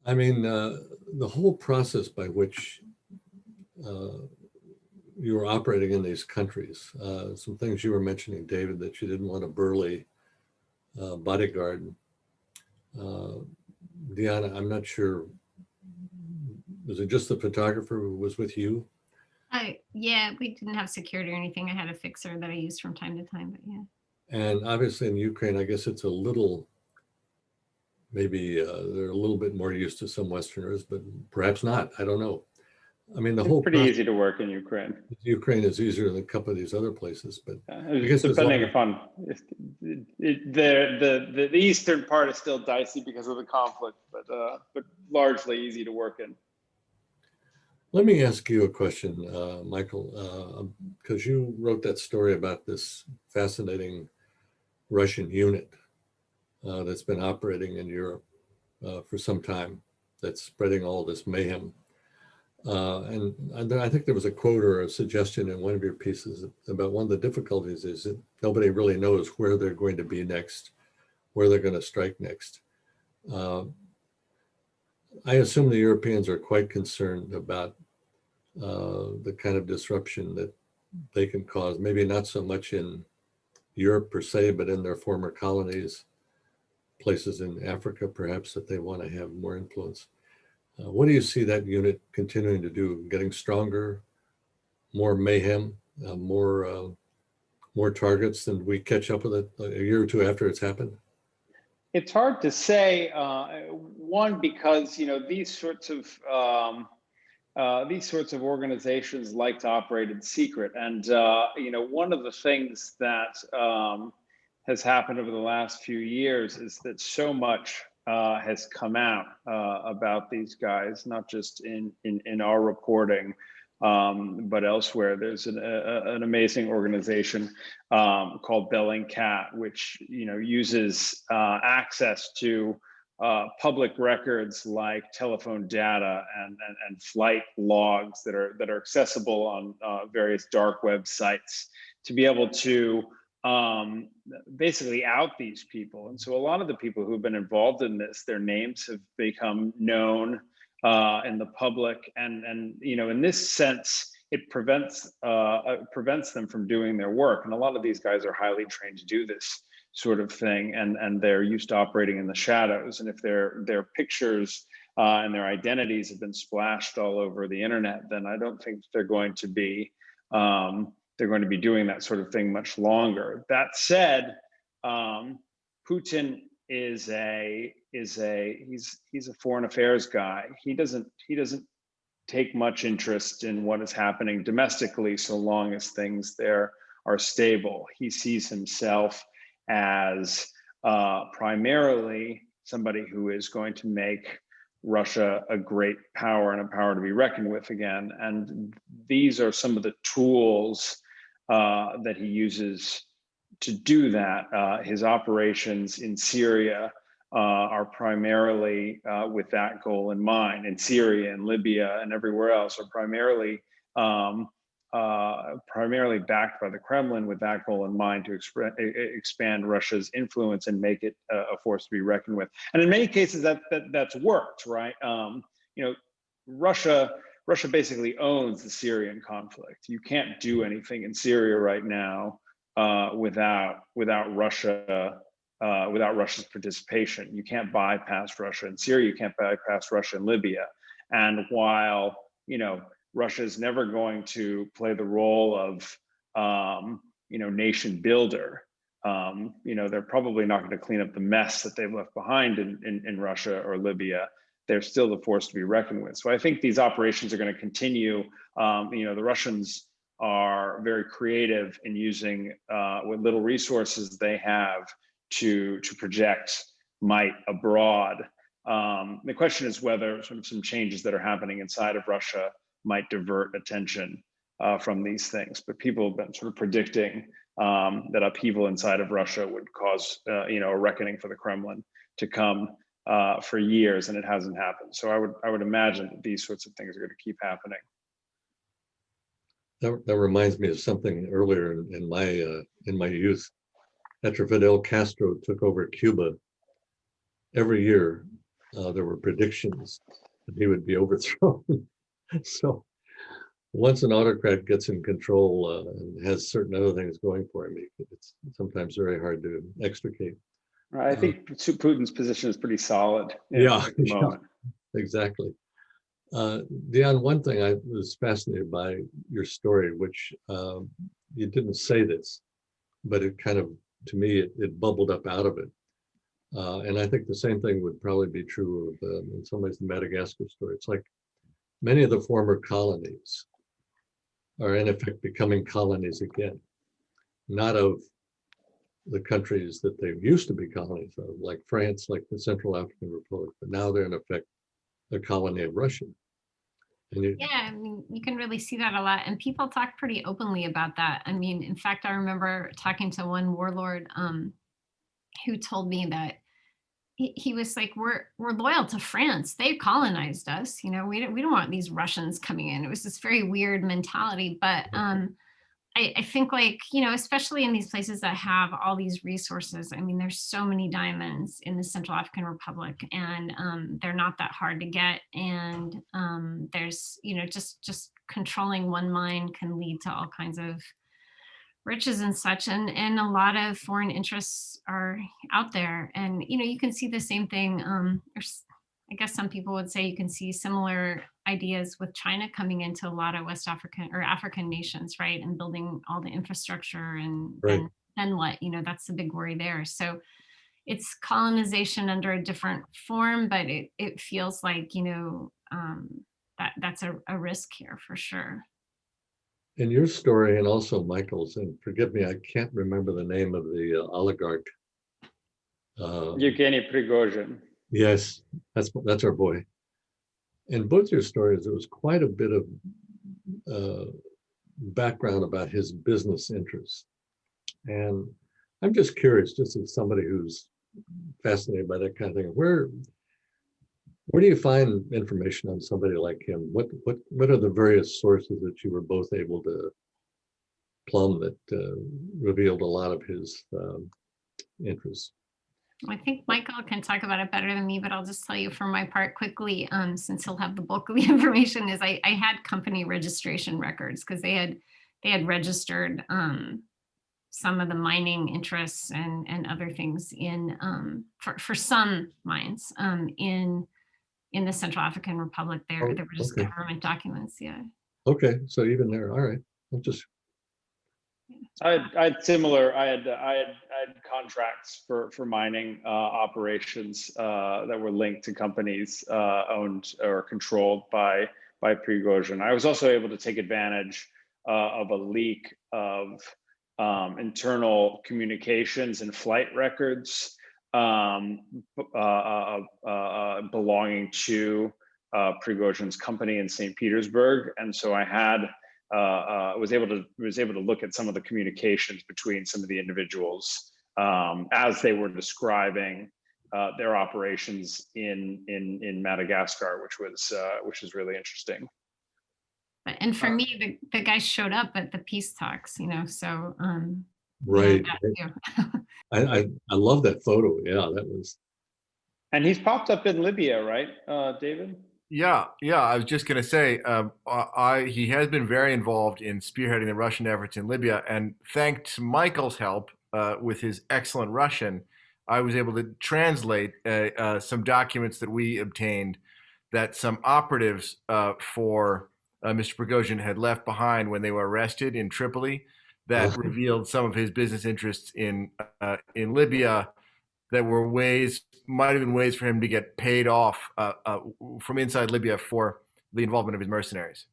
I mean, the whole process by which uh, you were operating in these countries, some things you were mentioning, David, that you didn't want a burly bodyguard. Uh, Dionne, I'm not sure, was it just the photographer who was with you? Yeah, we didn't have security or anything. I had a fixer that I used from time to time, but yeah. And obviously in Ukraine, I guess it's a little, maybe they're a little bit more used to some Westerners, but perhaps not. I don't know. I mean, the It's whole pretty process easy to work in Ukraine. in Ukraine is easier than a couple of these other places, but I It's guess as long depending as, upon the eastern part is still dicey because of the conflict, but largely easy to work in. let me ask you a question, Michael, because you wrote that story about this fascinating Russian unit that's been operating in Europe for some time, that's spreading all this mayhem. And I think there was a quote or a suggestion in one of your pieces about one of the difficulties is that nobody really knows where they're going to be next, where they're going to strike next. Uh, I assume the Europeans are quite concerned about the kind of disruption that they can cause, maybe not so much in Europe per se, but in their former colonies, places in Africa perhaps that they want to have more influence. What do you see that unit continuing to do? Getting stronger, more mayhem, more targets, than we catch up with it a year or two after it's happened? It's hard to say. One, because these sorts of organizations like to operate in secret, and one of the things that has happened over the last few years is that so much has come out about these guys, not just in our reporting, but elsewhere. There's an amazing organization called Bellingcat, which uses access to public records like telephone data and flight logs that are accessible on various dark websites to be able to basically out these people. And so a lot of the people who've been involved in this, their names have become known in the public, and in this sense, it prevents them from doing their work. And a lot of these guys are highly trained to do this sort of thing, and they're used to operating in the shadows. And if their pictures and their identities have been splashed all over the internet, then I don't think they're going to be doing that sort of thing much longer. That said, Putin he's a foreign affairs guy. He doesn't take much interest in what is happening domestically so long as things there are stable. He sees himself as primarily somebody who is going to make Russia a great power and a power to be reckoned with again. And these are some of the tools that he uses to do that. His operations in Syria are primarily with that goal in mind. In Syria and Libya and everywhere else are primarily backed by the Kremlin with that goal in mind, to expand Russia's influence and make it a force to be reckoned with. And in many cases, that's worked, right? Russia basically owns the Syrian conflict. You can't do anything in Syria right now without Russia's participation. You can't bypass Russia in Syria. You can't bypass Russia in Libya. And while Russia is never going to play the role of nation builder, they're probably not going to clean up the mess that they've left behind in Russia or Libya. They're still the force to be reckoned with. So I think these operations are going to continue. The Russians are very creative in using what little resources they have to project might abroad. The question is whether sort of some changes that are happening inside of Russia might divert attention from these things. But people have been sort of predicting that upheaval inside of Russia would cause a reckoning for the Kremlin to come for years, and it hasn't happened. So I would imagine that these sorts of things are going to keep happening. That reminds me of something earlier in my youth. After Fidel Castro took over Cuba, every year there were predictions that he would be overthrown. So once an autocrat gets in control and has certain other things going for him, it's sometimes very hard to extricate. I think Putin's position is pretty solid. Yeah, At the moment. Exactly. Dionne, one thing I was fascinated by your story, which you didn't say this, but it kind of, to me, it bubbled up out of it. And I think the same thing would probably be true of, in some ways, the Madagascar story. It's like many of the former colonies are in effect becoming colonies again, not of the countries that they used to be colonies of, like France, like the Central African Republic, but now they're in effect a colony of Russia. And Yeah, I mean, you can really see that a lot. And people talk pretty openly about that. I mean, in fact, I remember talking to one warlord who told me that he was like, we're loyal to France. They colonized us. You know, we don't want these Russians coming in. It was this very weird mentality. But I think, like, you know, especially in these places that have all these resources, I mean, there's so many diamonds in the Central African Republic, and they're not that hard to get. And there's, you know, just controlling one mine can lead to all kinds of riches and such. And a lot of foreign interests are out there. And, you know, you can see the same thing. I guess some people would say you can see similar ideas with China coming into a lot of West African or African nations, right? And building all the infrastructure and Right. then what, you know, that's the big worry there. So it's colonization under a different form, but it feels like, you know, that's a risk here for sure. in your story, and also Michael's, and forgive me, I can't remember the name of the oligarch. Yevgeny Prigozhin. Yes, that's our boy. In both your stories, there was quite a bit of background about his business interests. And I'm just curious, just as somebody who's fascinated by that kind of thing, where do you find information on somebody like him? What are the various sources that you were both able to plumb that revealed a lot of his interests? I think Michael can talk about it better than me, but I'll just tell you for my part quickly, since he'll have the bulk of the information, is I had company registration records because they had registered some of the mining interests and other things in for some mines in the Central African Republic. There were just Okay. government documents. Yeah. Okay, so even there, all right. I'm just I had similar. I had contracts for mining operations that were linked to companies owned or controlled by Prigozhin. I was also able to take advantage of a leak of internal communications and flight records belonging to Prigozhin's company in St. Petersburg, and so I had. Was able to look at some of the communications between some of the individuals as they were describing their operations in Madagascar, which was really interesting. And for me, the guy showed up at the peace talks, you know, so right. Yeah. I love that photo. Yeah, that was. And he's popped up in Libya, right, David? Yeah. I was just going to say, he has been very involved in spearheading the Russian efforts in Libya, and thanks to Michael's help with his excellent Russian, I was able to translate some documents that we obtained that some operatives for Mr. Prigozhin had left behind when they were arrested in Tripoli, that revealed some of his business interests in Libya. That were might have been ways for him to get paid off from inside Libya for the involvement of his mercenaries.